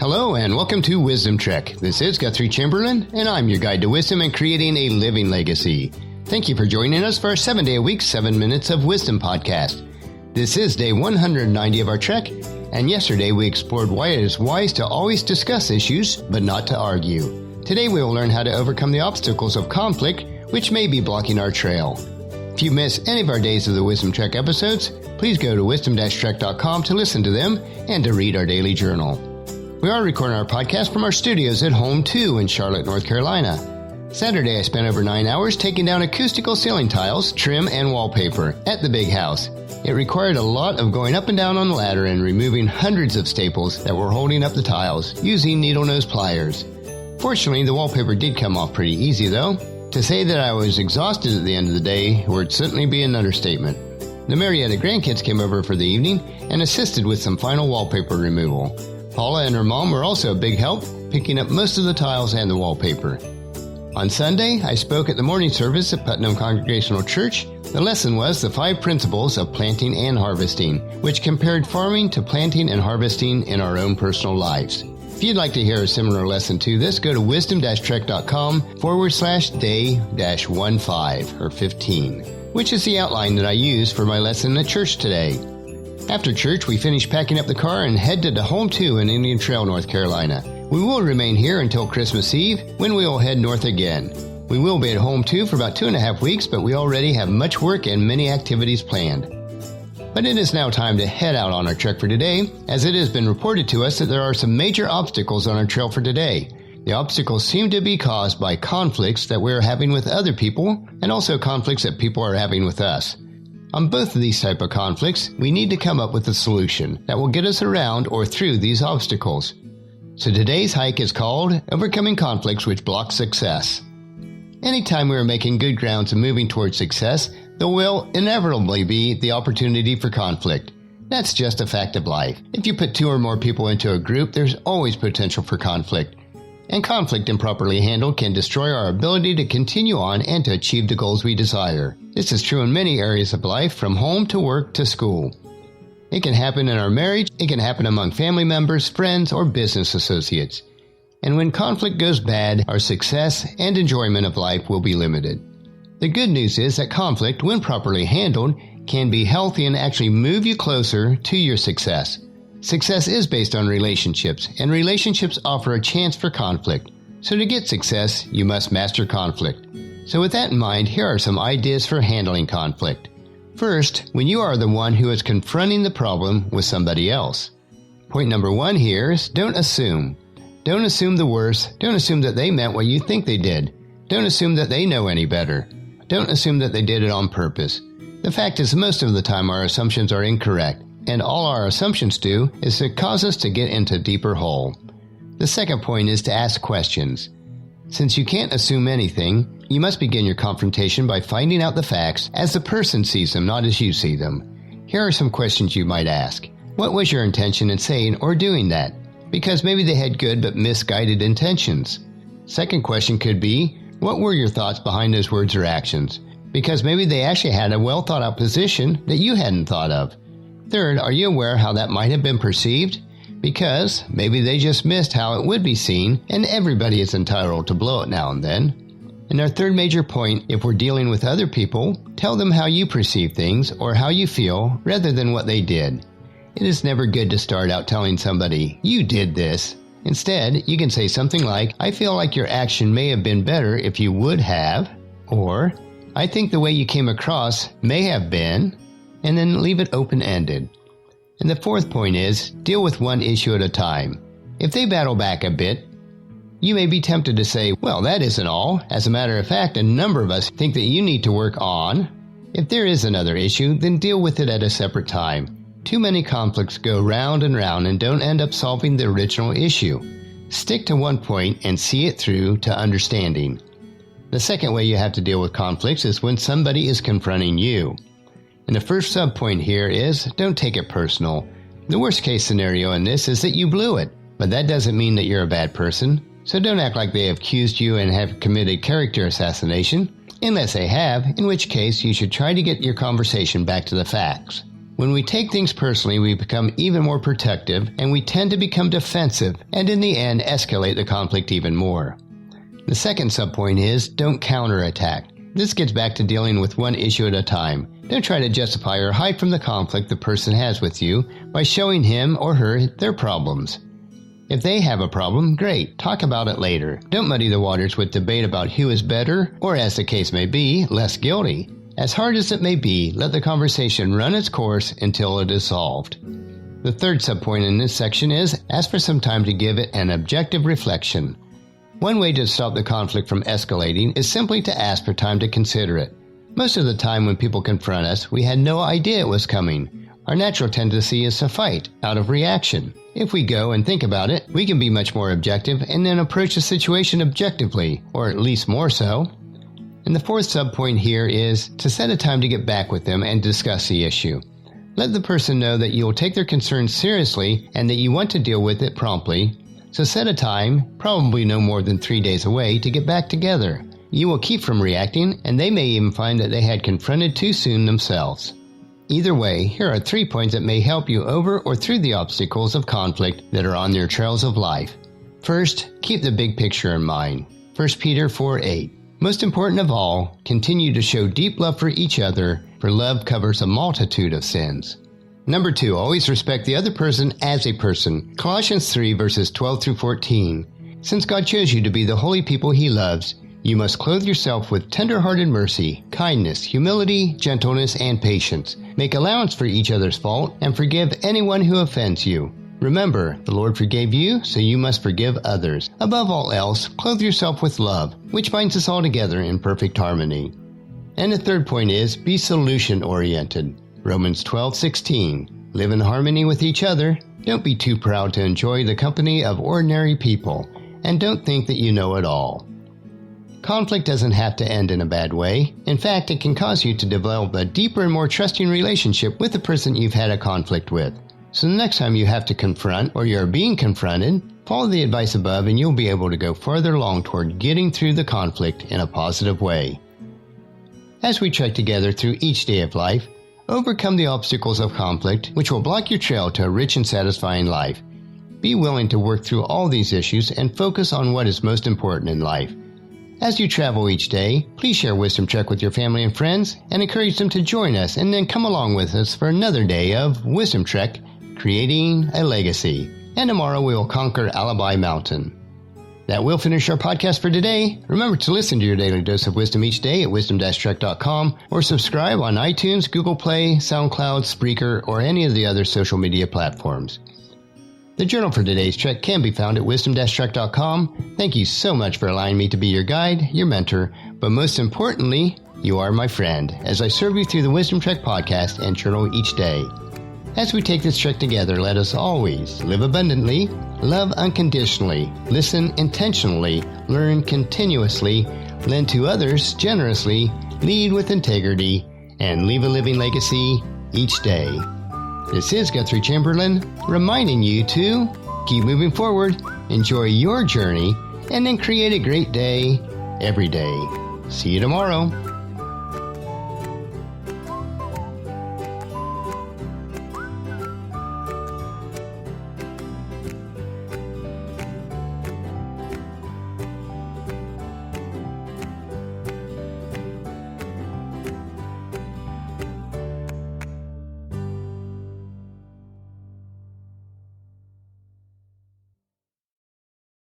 Hello and welcome to Wisdom Trek. This is Guthrie Chamberlain, and I'm your guide to wisdom and creating a living legacy. Thank you for joining us for our 7-day-a-week, 7 Minutes of Wisdom podcast. This is day 190 of our trek, and yesterday we explored why it is wise to always discuss issues, but not to argue. Today we will learn how to overcome the obstacles of conflict, which may be blocking our trail. If you miss any of our Days of the Wisdom Trek episodes, please go to wisdom-trek.com to listen to them and to read our daily journal. We are recording our podcast from our studios at Home 2 in Charlotte, North Carolina. Saturday, I spent over 9 hours taking down acoustical ceiling tiles, trim, and wallpaper at the big house. It required a lot of going up and down on the ladder and removing hundreds of staples that were holding up the tiles using needle-nose pliers. Fortunately, the wallpaper did come off pretty easy, though. To say that I was exhausted at the end of the day would certainly be an understatement. The Marietta grandkids came over for the evening and assisted with some final wallpaper removal. Paula and her mom were also a big help, picking up most of the tiles and the wallpaper. On Sunday, I spoke at the morning service at Putnam Congregational Church. The lesson was the 5 principles of planting and harvesting, which compared farming to planting and harvesting in our own personal lives. If you'd like to hear a similar lesson to this, go to wisdom-trek.com/day-15 or 15, which is the outline that I use for my lesson at church today. After church, we finished packing up the car and headed to Home 2 in Indian Trail, North Carolina. We will remain here until Christmas Eve, when we will head north again. We will be at Home 2 for about 2.5 weeks, but we already have much work and many activities planned. But it is now time to head out on our trek for today, as it has been reported to us that there are some major obstacles on our trail for today. The obstacles seem to be caused by conflicts that we are having with other people, and also conflicts that people are having with us. On both of these type of conflicts, we need to come up with a solution that will get us around or through these obstacles. So today's hike is called Overcoming Conflicts Which Block Success. Anytime we are making good grounds and moving towards success, there will inevitably be the opportunity for conflict. That's just a fact of life. If you put 2 or more people into a group, there's always potential for conflict. And conflict improperly handled can destroy our ability to continue on and to achieve the goals we desire. This is true in many areas of life, from home to work to school. It can happen in our marriage, it can happen among family members, friends, or business associates. And when conflict goes bad, our success and enjoyment of life will be limited. The good news is that conflict, when properly handled, can be healthy and actually move you closer to your success. Success is based on relationships, and relationships offer a chance for conflict. So to get success, you must master conflict. So with that in mind, here are some ideas for handling conflict. First, when you are the one who is confronting the problem with somebody else. Point number 1 here is don't assume. Don't assume the worst. Don't assume that they meant what you think they did. Don't assume that they know any better. Don't assume that they did it on purpose. The fact is, most of the time our assumptions are incorrect, and all our assumptions do is to cause us to get into a deeper hole. The second point is to ask questions. Since you can't assume anything, you must begin your confrontation by finding out the facts as the person sees them, not as you see them. Here are some questions you might ask. What was your intention in saying or doing that? Because maybe they had good but misguided intentions. Second question could be, what were your thoughts behind those words or actions? Because maybe they actually had a well-thought-out position that you hadn't thought of. Third, are you aware how that might have been perceived? Because maybe they just missed how it would be seen, and everybody is entitled to blow it now and then. And our third major point, if we're dealing with other people, tell them how you perceive things or how you feel rather than what they did. It is never good to start out telling somebody, you did this. Instead, you can say something like, I feel like your action may have been better if you would have, or I think the way you came across may have been, and then leave it open-ended. And the fourth point is, deal with one issue at a time. If they battle back a bit, you may be tempted to say, well, that isn't all. As a matter of fact, a number of us think that you need to work on. If there is another issue, then deal with it at a separate time. Too many conflicts go round and round and don't end up solving the original issue. Stick to one point and see it through to understanding. The second way you have to deal with conflicts is when somebody is confronting you. And the first sub-point here is, don't take it personal. The worst case scenario in this is that you blew it, but that doesn't mean that you're a bad person. So don't act like they have accused you and have committed character assassination, unless they have, in which case you should try to get your conversation back to the facts. When we take things personally, we become even more protective, and we tend to become defensive, and in the end, escalate the conflict even more. The second subpoint is, don't counterattack. This gets back to dealing with one issue at a time. Don't try to justify or hide from the conflict the person has with you by showing him or her their problems. If they have a problem, great, talk about it later. Don't muddy the waters with debate about who is better, or as the case may be, less guilty. As hard as it may be, let the conversation run its course until it is solved. The third subpoint in this section is, ask for some time to give it an objective reflection. One way to stop the conflict from escalating is simply to ask for time to consider it. Most of the time when people confront us, we had no idea it was coming. Our natural tendency is to fight, out of reaction. If we go and think about it, we can be much more objective and then approach the situation objectively, or at least more so. And the fourth subpoint here is to set a time to get back with them and discuss the issue. Let the person know that you will take their concerns seriously and that you want to deal with it promptly. So set a time, probably no more than 3 days away, to get back together. You will keep from reacting, and they may even find that they had confronted too soon themselves. Either way, here are 3 points that may help you over or through the obstacles of conflict that are on your trails of life. First, keep the big picture in mind. 1 Peter 4:8. Most important of all, continue to show deep love for each other, for love covers a multitude of sins. Number 2, always respect the other person as a person. Colossians 3 verses 12 through 14. Since God chose you to be the holy people He loves, you must clothe yourself with tender-hearted mercy, kindness, humility, gentleness, and patience. Make allowance for each other's fault and forgive anyone who offends you. Remember, the Lord forgave you, so you must forgive others. Above all else, clothe yourself with love, which binds us all together in perfect harmony. And the third point is, be solution-oriented. Romans 12:16. Live in harmony with each other. Don't be too proud to enjoy the company of ordinary people, and don't think that you know it all. Conflict doesn't have to end in a bad way. In fact, it can cause you to develop a deeper and more trusting relationship with the person you've had a conflict with. So the next time you have to confront, or you're being confronted, follow the advice above and you'll be able to go further along toward getting through the conflict in a positive way. As we trek together through each day of life, overcome the obstacles of conflict, which will block your trail to a rich and satisfying life. Be willing to work through all these issues and focus on what is most important in life. As you travel each day, please share Wisdom Trek with your family and friends and encourage them to join us and then come along with us for another day of Wisdom Trek, Creating a Legacy. And tomorrow we will conquer Alibi Mountain. That will finish our podcast for today. Remember to listen to your daily dose of wisdom each day at wisdom-trek.com or subscribe on iTunes, Google Play, SoundCloud, Spreaker, or any of the other social media platforms. The journal for today's trek can be found at wisdom-trek.com. Thank you so much for allowing me to be your guide, your mentor, but most importantly, you are my friend as I serve you through the Wisdom Trek podcast and journal each day. As we take this trek together, let us always live abundantly, love unconditionally, listen intentionally, learn continuously, lend to others generously, lead with integrity, and leave a living legacy each day. This is Guthrie Chamberlain, reminding you to keep moving forward, enjoy your journey, and then create a great day every day. See you tomorrow.